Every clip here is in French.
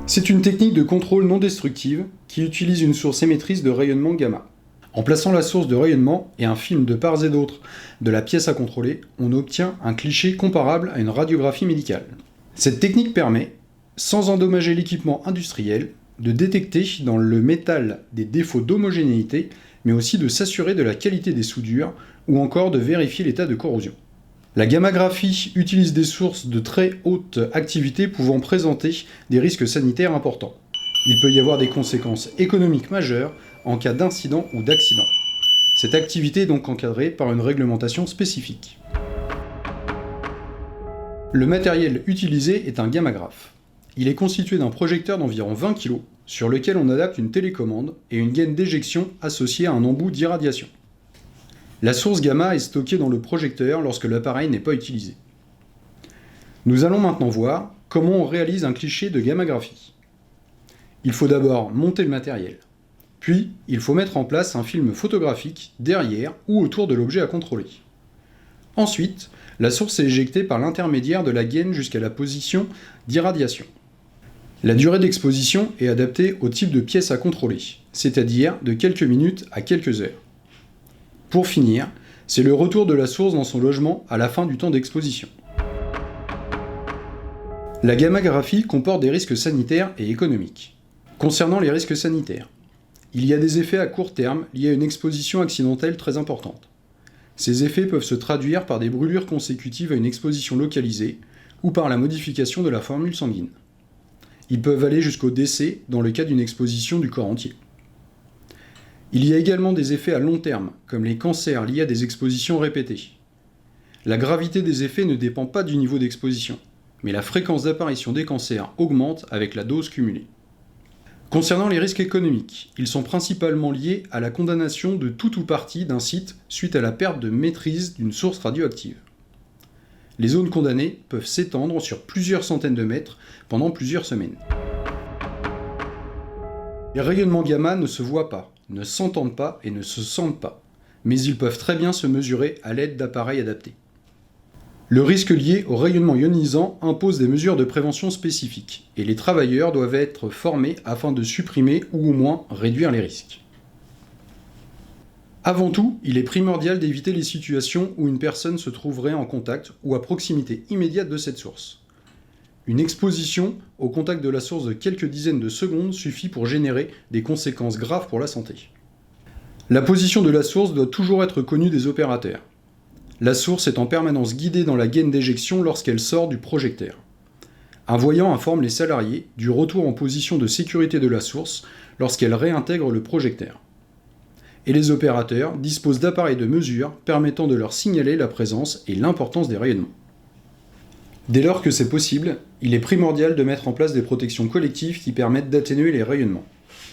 C'est une technique de contrôle non destructive qui utilise une source émettrice de rayonnement gamma. En plaçant la source de rayonnement et un film de part et d'autre de la pièce à contrôler, on obtient un cliché comparable à une radiographie médicale. Cette technique permet, sans endommager l'équipement industriel, de détecter dans le métal des défauts d'homogénéité, mais aussi de s'assurer de la qualité des soudures ou encore de vérifier l'état de corrosion. La gammagraphie utilise des sources de très haute activité pouvant présenter des risques sanitaires importants. Il peut y avoir des conséquences économiques majeures en cas d'incident ou d'accident. Cette activité est donc encadrée par une réglementation spécifique. Le matériel utilisé est un gammagraphe. Il est constitué d'un projecteur d'environ 20 kg sur lequel on adapte une télécommande et une gaine d'éjection associée à un embout d'irradiation. La source gamma est stockée dans le projecteur lorsque l'appareil n'est pas utilisé. Nous allons maintenant voir comment on réalise un cliché de gammagraphie. Il faut d'abord monter le matériel. Puis, il faut mettre en place un film photographique derrière ou autour de l'objet à contrôler. Ensuite, la source est éjectée par l'intermédiaire de la gaine jusqu'à la position d'irradiation. La durée d'exposition est adaptée au type de pièce à contrôler, c'est-à-dire de quelques minutes à quelques heures. Pour finir, c'est le retour de la source dans son logement à la fin du temps d'exposition. La gammagraphie comporte des risques sanitaires et économiques. Concernant les risques sanitaires, il y a des effets à court terme liés à une exposition accidentelle très importante. Ces effets peuvent se traduire par des brûlures consécutives à une exposition localisée ou par la modification de la formule sanguine. Ils peuvent aller jusqu'au décès dans le cas d'une exposition du corps entier. Il y a également des effets à long terme, comme les cancers liés à des expositions répétées. La gravité des effets ne dépend pas du niveau d'exposition, mais la fréquence d'apparition des cancers augmente avec la dose cumulée. Concernant les risques économiques, ils sont principalement liés à la condamnation de tout ou partie d'un site suite à la perte de maîtrise d'une source radioactive. Les zones condamnées peuvent s'étendre sur plusieurs centaines de mètres pendant plusieurs semaines. Les rayonnements gamma ne se voient pas, ne s'entendent pas et ne se sentent pas, mais ils peuvent très bien se mesurer à l'aide d'appareils adaptés. Le risque lié au rayonnement ionisant impose des mesures de prévention spécifiques, et les travailleurs doivent être formés afin de supprimer ou au moins réduire les risques. Avant tout, il est primordial d'éviter les situations où une personne se trouverait en contact ou à proximité immédiate de cette source. Une exposition au contact de la source de quelques dizaines de secondes suffit pour générer des conséquences graves pour la santé. La position de la source doit toujours être connue des opérateurs. La source est en permanence guidée dans la gaine d'éjection lorsqu'elle sort du projecteur. Un voyant informe les salariés du retour en position de sécurité de la source lorsqu'elle réintègre le projecteur. Et les opérateurs disposent d'appareils de mesure permettant de leur signaler la présence et l'importance des rayonnements. Dès lors que c'est possible, il est primordial de mettre en place des protections collectives qui permettent d'atténuer les rayonnements.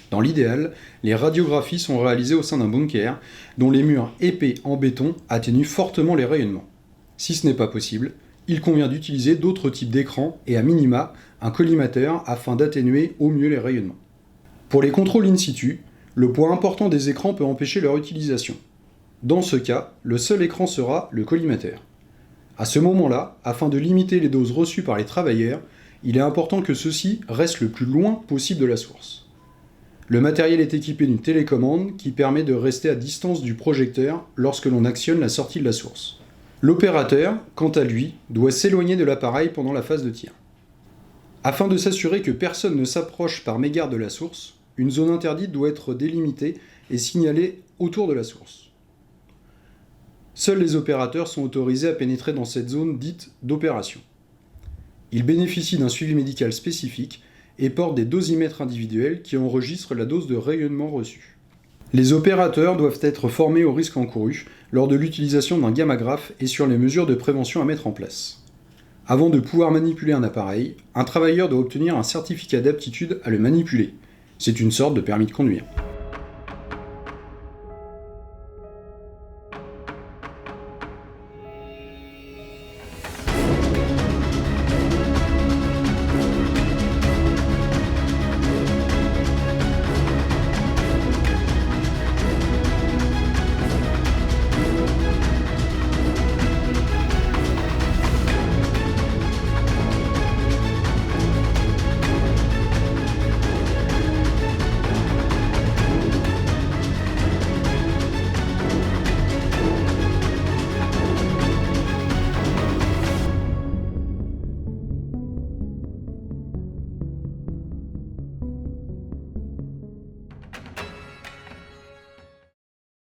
Dans l'idéal, les radiographies sont réalisées au sein d'un bunker dont les murs épais en béton atténuent fortement les rayonnements. Si ce n'est pas possible, il convient d'utiliser d'autres types d'écrans et à minima un collimateur afin d'atténuer au mieux les rayonnements. Pour les contrôles in situ, le poids important des écrans peut empêcher leur utilisation. Dans ce cas, le seul écran sera le collimateur. À ce moment-là, afin de limiter les doses reçues par les travailleurs, il est important que ceux-ci restent le plus loin possible de la source. Le matériel est équipé d'une télécommande qui permet de rester à distance du projecteur lorsque l'on actionne la sortie de la source. L'opérateur, quant à lui, doit s'éloigner de l'appareil pendant la phase de tir. Afin de s'assurer que personne ne s'approche par mégarde de la source, une zone interdite doit être délimitée et signalée autour de la source. Seuls les opérateurs sont autorisés à pénétrer dans cette zone dite d'opération. Ils bénéficient d'un suivi médical spécifique et portent des dosimètres individuels qui enregistrent la dose de rayonnement reçue. Les opérateurs doivent être formés aux risques encourus lors de l'utilisation d'un gammagraphe et sur les mesures de prévention à mettre en place. Avant de pouvoir manipuler un appareil, un travailleur doit obtenir un certificat d'aptitude à le manipuler. C'est une sorte de permis de conduire.